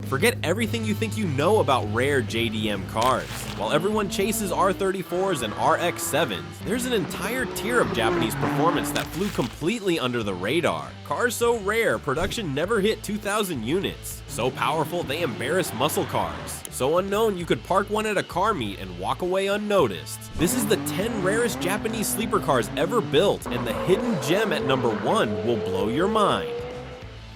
Forget everything you think you know about rare JDM cars. While everyone chases R34s and RX-7s, there's an entire tier of Japanese performance that flew completely under the radar. Cars so rare, production never hit 2,000 units. So powerful, they embarrass muscle cars. So unknown, you could park one at a car meet and walk away unnoticed. This is the 10 rarest Japanese sleeper cars ever built, and the hidden gem at number 1 will blow your mind.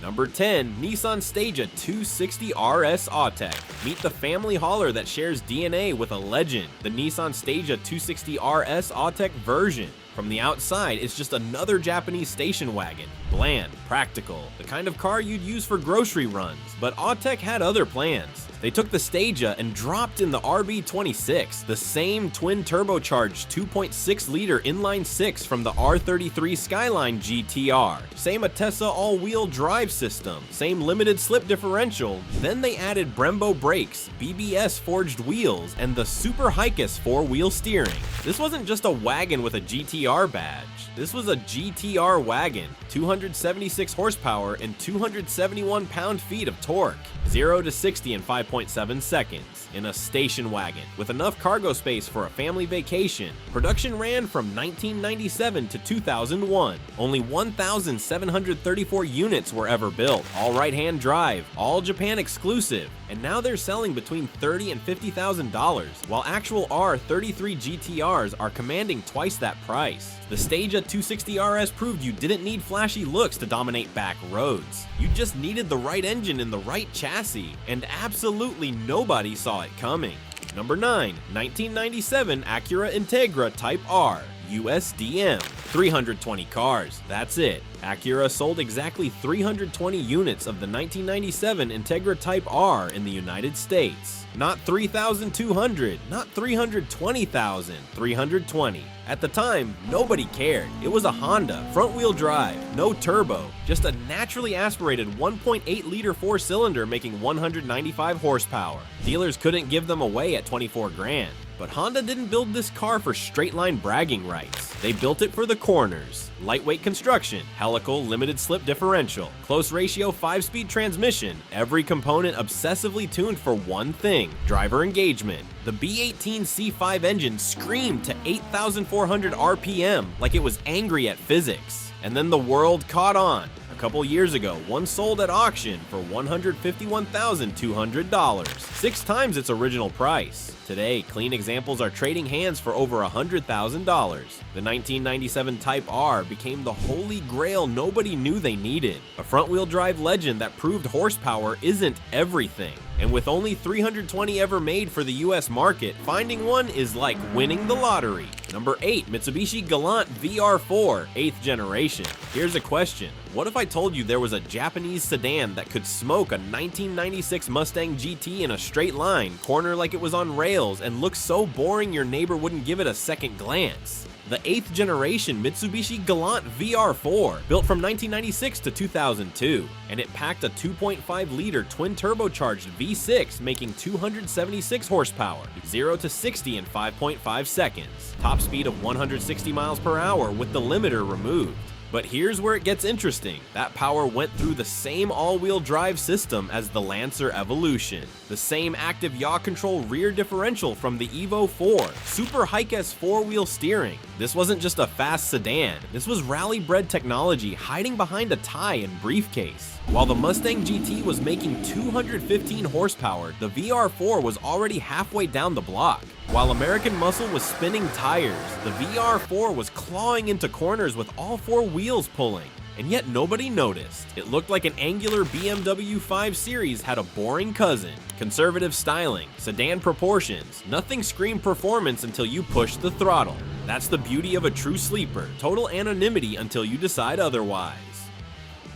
Number 10, Nissan Stagea 260 RS Autech. Meet the family hauler that shares DNA with a legend, the Nissan Stagea 260 RS Autech version. From the outside, it's just another Japanese station wagon. Bland, practical, the kind of car you'd use for grocery runs. But Autech had other plans. They took the Stagea and dropped in the RB26, the same twin turbocharged 2.6-liter inline-six from the R33 Skyline GTR. Same Atessa all-wheel drive system, same limited slip differential. Then they added Brembo brakes, BBS forged wheels, and the Super Hikes 4-wheel steering. This wasn't just a wagon with a GTR badge. This was a GTR wagon, 276 horsepower and 271 pound-feet of torque. 0 to 60 in 5.7 seconds. In a station wagon, with enough cargo space for a family vacation. Production ran from 1997 to 2001. Only 1,734 units were ever built. All right-hand drive, all Japan exclusive. And now they're selling between $30,000 and $50,000, while actual R33 GTRs are commanding twice that price. The Stagea 260 RS proved you didn't need flashy looks to dominate back roads. You just needed the right engine and the right chassis, and absolutely nobody saw it coming. Number 9, 1997 Acura Integra Type R. USDM. 320 cars, that's it. Acura sold exactly 320 units of the 1997 Integra Type R in the United States. Not 3,200, not 320,000, 320. At the time, nobody cared. It was a Honda, front-wheel drive, no turbo, just a naturally aspirated 1.8-liter four-cylinder making 195 horsepower. Dealers couldn't give them away at 24 grand. But Honda didn't build this car for straight-line bragging rights. They built it for the corners. Lightweight construction, helical limited slip differential, close ratio 5-speed transmission, every component obsessively tuned for one thing, driver engagement. The B18 C5 engine screamed to 8,400 RPM like it was angry at physics. And then the world caught on. A couple years ago, one sold at auction for $151,200, 6 times its original price. Today, clean examples are trading hands for over $100,000. The 1997 Type R became the holy grail nobody knew they needed. A front-wheel drive legend that proved horsepower isn't everything. And with only 320 ever made for the US market, finding one is like winning the lottery. Number 8, Mitsubishi Galant VR-4, 8th generation. Here's a question. What if I told you there was a Japanese sedan that could smoke a 1996 Mustang GT in a straight line, corner like it was on rails, and look so boring your neighbor wouldn't give it a second glance? The 8th generation Mitsubishi Galant VR-4, built from 1996 to 2002, and it packed a 2.5-liter twin turbocharged V6 making 276 horsepower, 0 to 60 in 5.5 seconds, top speed of 160 miles per hour with the limiter removed. But here's where it gets interesting. That power went through the same all-wheel drive system as the Lancer Evolution, the same active yaw control rear differential from the Evo 4, Super Hikes 4-wheel steering. This wasn't just a fast sedan, this was rally-bred technology hiding behind a tie and briefcase. While the Mustang GT was making 215 horsepower, the VR-4 was already halfway down the block. While American muscle was spinning tires, the VR-4 was clawing into corners with all 4 wheels pulling. And yet nobody noticed. It looked like an angular BMW 5 Series had a boring cousin. Conservative styling, sedan proportions, nothing screamed performance until you pushed the throttle. That's the beauty of a true sleeper, total anonymity until you decide otherwise.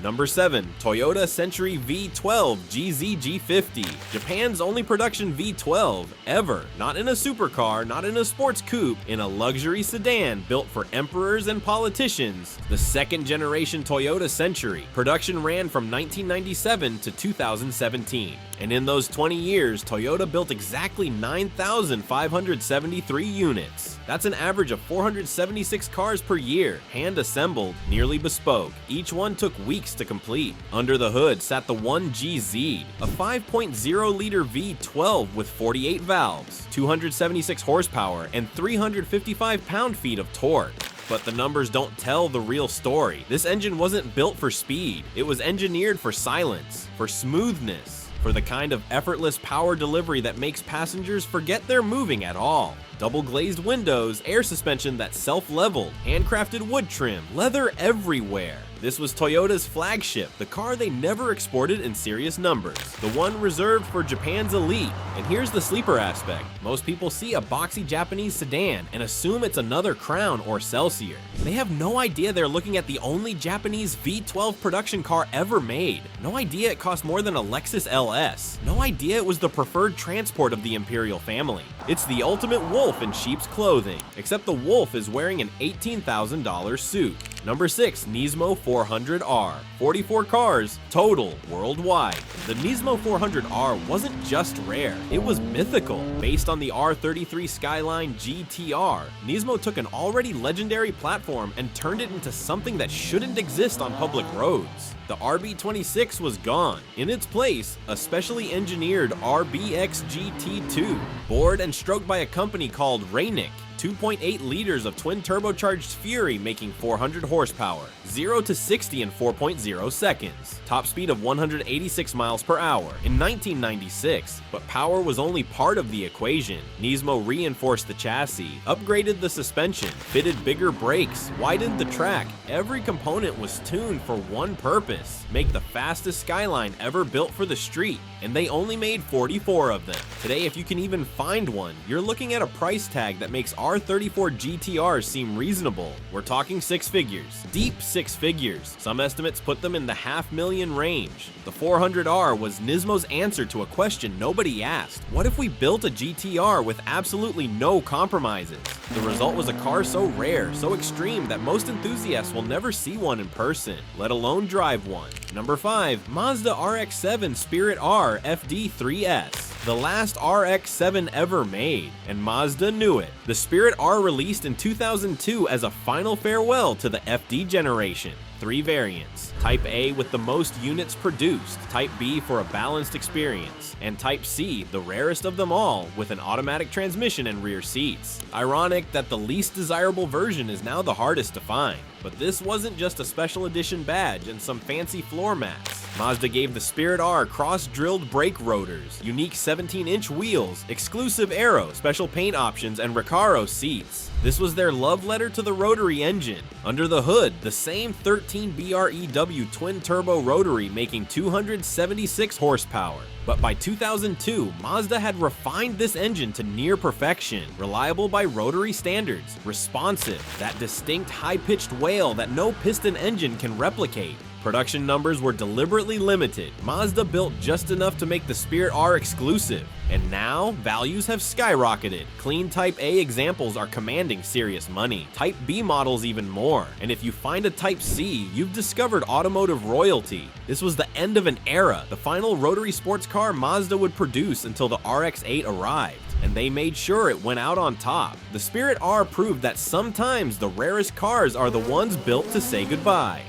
Number 7, Toyota Century V12 GZ-G50. Japan's only production V12 ever. Not in a supercar, not in a sports coupe, in a luxury sedan built for emperors and politicians. The 2nd generation Toyota Century. Production ran from 1997 to 2017. And in those 20 years, Toyota built exactly 9,573 units. That's an average of 476 cars per year, hand-assembled, nearly bespoke. Each one took weeks weeks to complete. Under the hood sat the 1GZ, a 5.0-liter V12 with 48 valves, 276 horsepower, and 355 pound-feet of torque. But the numbers don't tell the real story. This engine wasn't built for speed. It was engineered for silence, for smoothness, for the kind of effortless power delivery that makes passengers forget they're moving at all. Double glazed windows, air suspension that self-leveled, handcrafted wood trim, leather everywhere. This was Toyota's flagship, the car they never exported in serious numbers, the one reserved for Japan's elite. And here's the sleeper aspect. Most people see a boxy Japanese sedan and assume it's another Crown or Celsior. They have no idea they're looking at the only Japanese V12 production car ever made. No idea it cost more than a Lexus LS. No idea it was the preferred transport of the Imperial family. It's the ultimate wolf in sheep's clothing, except the wolf is wearing an $18,000 suit. Number 6, Nismo 400R. 44 cars total worldwide. The Nismo 400R wasn't just rare, it was mythical. Based on the R33 Skyline GTR, Nismo took an already legendary platform and turned it into something that shouldn't exist on public roads. The RB26 was gone. In its place, a specially engineered RBX GT2, bored and stroked by a company called RAREST. 2.8 liters of twin turbocharged Fury making 400 horsepower, 0 to 60 in 4.0 seconds, top speed of 186 miles per hour in 1996, but power was only part of the equation. Nismo reinforced the chassis, upgraded the suspension, fitted bigger brakes, widened the track. Every component was tuned for one purpose: make the fastest Skyline ever built for the street, and they only made 44 of them. Today, if you can even find one, you're looking at a price tag that makes R34 GTRs seem reasonable. We're talking six figures, deep six figures. Some estimates put them in the $500,000 range. The 400R was Nismo's answer to a question nobody asked. What if we built a GTR with absolutely no compromises? The result was a car so rare, so extreme that most enthusiasts will never see one in person, let alone drive one. Number 5, Mazda RX-7 Spirit R FD3S. The last RX-7 ever made, and Mazda knew it. The Spirit R released in 2002 as a final farewell to the FD generation. 3 variants: Type A with the most units produced, Type B for a balanced experience, and Type C, the rarest of them all, with an automatic transmission and rear seats. Ironic that the least desirable version is now the hardest to find. But this wasn't just a special edition badge and some fancy floor mats. Mazda gave the Spirit R cross-drilled brake rotors, unique 17-inch wheels, exclusive aero, special paint options, and Recaro seats. This was their love letter to the rotary engine. Under the hood, the same 13 BREW twin-turbo rotary making 276 horsepower. But by 2002, Mazda had refined this engine to near perfection, reliable by rotary standards, responsive, that distinct high-pitched wail that no piston engine can replicate. Production numbers were deliberately limited. Mazda built just enough to make the Spirit R exclusive. And now, values have skyrocketed. Clean Type A examples are commanding serious money. Type B models even more. And if you find a Type C, you've discovered automotive royalty. This was the end of an era, the final rotary sports car Mazda would produce until the RX-8 arrived. And they made sure it went out on top. The Spirit R proved that sometimes the rarest cars are the ones built to say goodbye.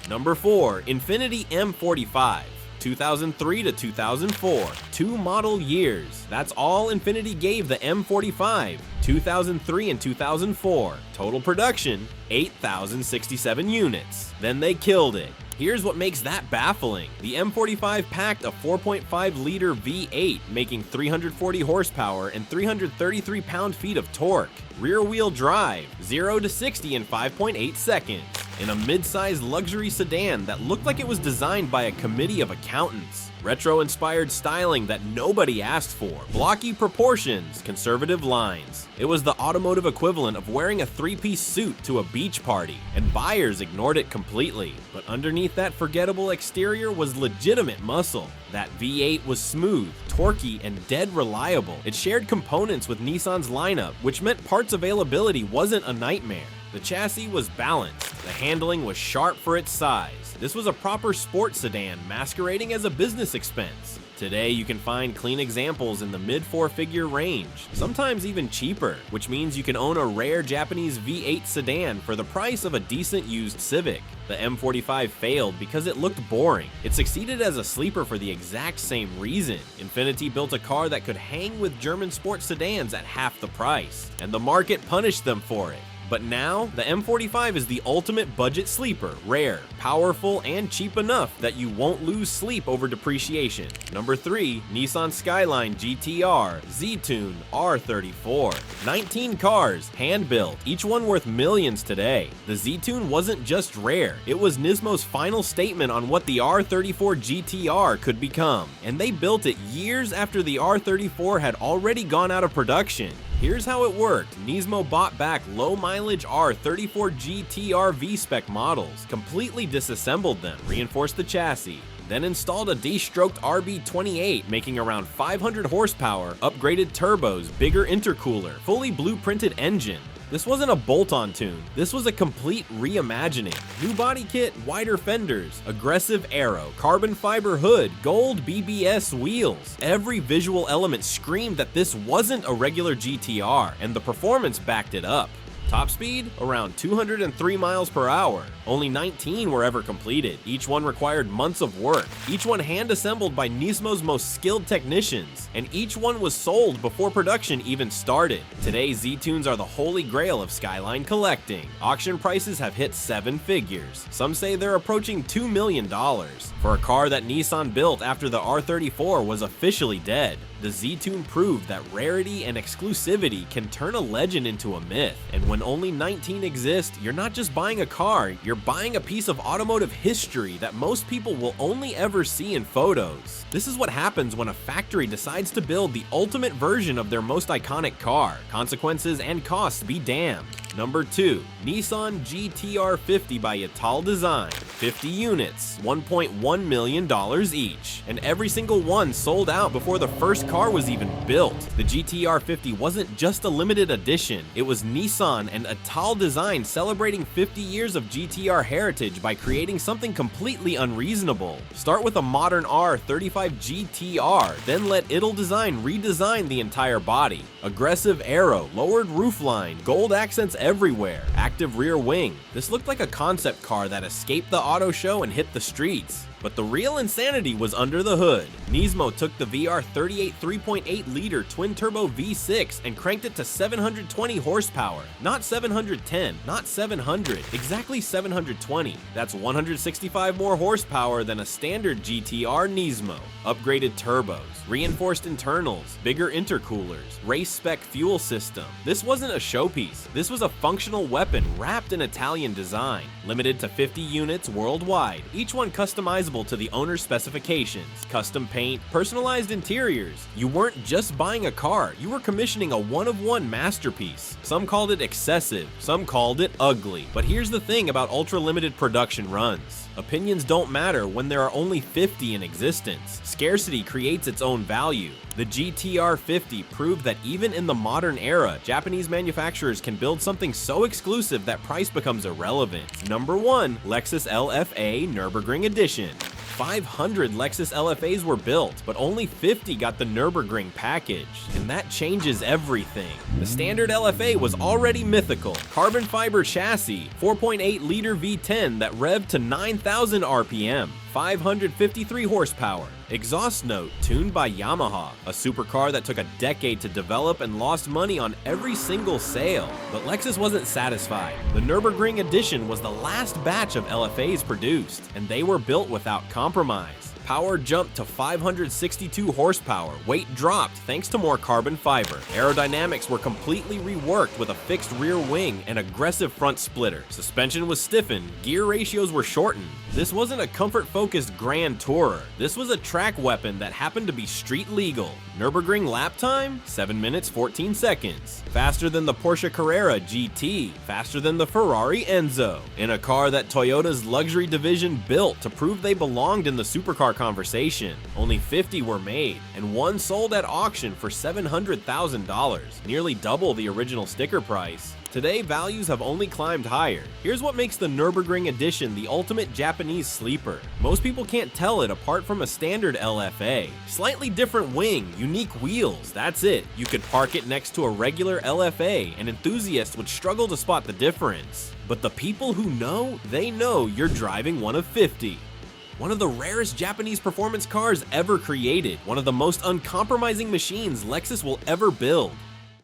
Number 4, Infiniti M45. 2003 to 2004, 2 model years. That's all Infiniti gave the M45. 2003 and 2004. Total production, 8,067 units. Then they killed it. Here's what makes that baffling. The M45 packed a 4.5-liter V8, making 340 horsepower and 333 pound-feet of torque. Rear-wheel drive, 0 to 60 in 5.8 seconds. In a mid-sized luxury sedan that looked like it was designed by a committee of accountants. Retro-inspired styling that nobody asked for. Blocky proportions, conservative lines. It was the automotive equivalent of wearing a 3-piece suit to a beach party, and buyers ignored it completely. But underneath that forgettable exterior was legitimate muscle. That V8 was smooth, torquey, and dead reliable. It shared components with Nissan's lineup, which meant parts availability wasn't a nightmare. The chassis was balanced, the handling was sharp for its size. This was a proper sports sedan masquerading as a business expense. Today, you can find clean examples in the mid-4-figure range, sometimes even cheaper, which means you can own a rare Japanese V8 sedan for the price of a decent used Civic. The M45 failed because it looked boring. It succeeded as a sleeper for the exact same reason. Infiniti built a car that could hang with German sports sedans at half the price, and the market punished them for it. But now, the M45 is the ultimate budget sleeper, rare, powerful, and cheap enough that you won't lose sleep over depreciation. Number 3, Nissan Skyline GT-R Z-Tune R34. 19 cars, hand-built, each one worth millions today. The Z-Tune wasn't just rare, it was Nismo's final statement on what the R34 GT-R could become, and they built it years after the R34 had already gone out of production. Here's how it worked. Nismo bought back low-mileage R34 GT-R V-Spec models, completely disassembled them, reinforced the chassis, then installed a de-stroked RB28 making around 500 horsepower, upgraded turbos, bigger intercooler, fully blueprinted engine. This wasn't a bolt-on tune, this was a complete reimagining. New body kit, wider fenders, aggressive aero, carbon fiber hood, gold BBS wheels. Every visual element screamed that this wasn't a regular GT-R, and the performance backed it up. Top speed? Around 203 miles per hour. Only 19 were ever completed. Each one required months of work. Each one hand-assembled by Nismo's most skilled technicians. And each one was sold before production even started. Today, Z-Tunes are the holy grail of Skyline collecting. Auction prices have hit 7 figures. Some say they're approaching $2 million. For a car that Nissan built after the R34 was officially dead, the Z-Tune proved that rarity and exclusivity can turn a legend into a myth. And when only 19 exist, you're not just buying a car, you're buying a piece of automotive history that most people will only ever see in photos. This is what happens when a factory decides to build the ultimate version of their most iconic car. Consequences and costs be damned. Number 2, Nissan GT-R50 by Italdesign. 50 units, $1.1 million each, and every single one sold out before the first car was even built. The GT-R50 wasn't just a limited edition, it was Nissan and Italdesign celebrating 50 years of GT-R heritage by creating something completely unreasonable. Start with a modern R35 GT-R, then let Italdesign redesign the entire body. Aggressive aero, lowered roofline, gold accents everywhere, active rear wing. This looked like a concept car that escaped the auto show and hit the streets. But the real insanity was under the hood. Nismo took the VR38 3.8-liter twin-turbo V6 and cranked it to 720 horsepower. Not 710, not 700, exactly 720. That's 165 more horsepower than a standard GT-R Nismo. Upgraded turbos, reinforced internals, bigger intercoolers, race-spec fuel system. This wasn't a showpiece. This was a functional weapon wrapped in Italian design. Limited to 50 units worldwide, each one customizable to the owner's specifications, custom paint, personalized interiors. You weren't just buying a car, you were commissioning a one-of-one masterpiece. Some called it excessive, some called it ugly. But here's the thing about ultra-limited production runs. Opinions don't matter when there are only 50 in existence. Scarcity creates its own value. The GT-R50 proved that even in the modern era, Japanese manufacturers can build something so exclusive that price becomes irrelevant. Number 1, Lexus LFA Nürburgring Edition. 500 Lexus LFAs were built, but only 50 got the Nürburgring package, and that changes everything. The standard LFA was already mythical. Carbon fiber chassis, 4.8-liter V10 that revved to 9,000 RPM, 553 horsepower. Exhaust note, tuned by Yamaha, a supercar that took a decade to develop and lost money on every single sale. But Lexus wasn't satisfied. The Nürburgring edition was the last batch of LFAs produced, and they were built without compromise. Power jumped to 562 horsepower, weight dropped thanks to more carbon fiber. Aerodynamics were completely reworked with a fixed rear wing and aggressive front splitter. Suspension was stiffened, gear ratios were shortened. This wasn't a comfort-focused grand tourer. This was a track weapon that happened to be street legal. Nürburgring lap time? 7 minutes 14 seconds. Faster than the Porsche Carrera GT. Faster than the Ferrari Enzo. In a car that Toyota's luxury division built to prove they belonged in the supercar our conversation. Only 50 were made, and one sold at auction for $700,000, nearly double the original sticker price. Today, values have only climbed higher. Here's what makes the Nürburgring edition the ultimate Japanese sleeper. Most people can't tell it apart from a standard LFA. Slightly different wing, unique wheels, that's it. You could park it next to a regular LFA, and enthusiasts would struggle to spot the difference. But the people who know, they know you're driving one of 50. One of the rarest Japanese performance cars ever created, one of the most uncompromising machines Lexus will ever build.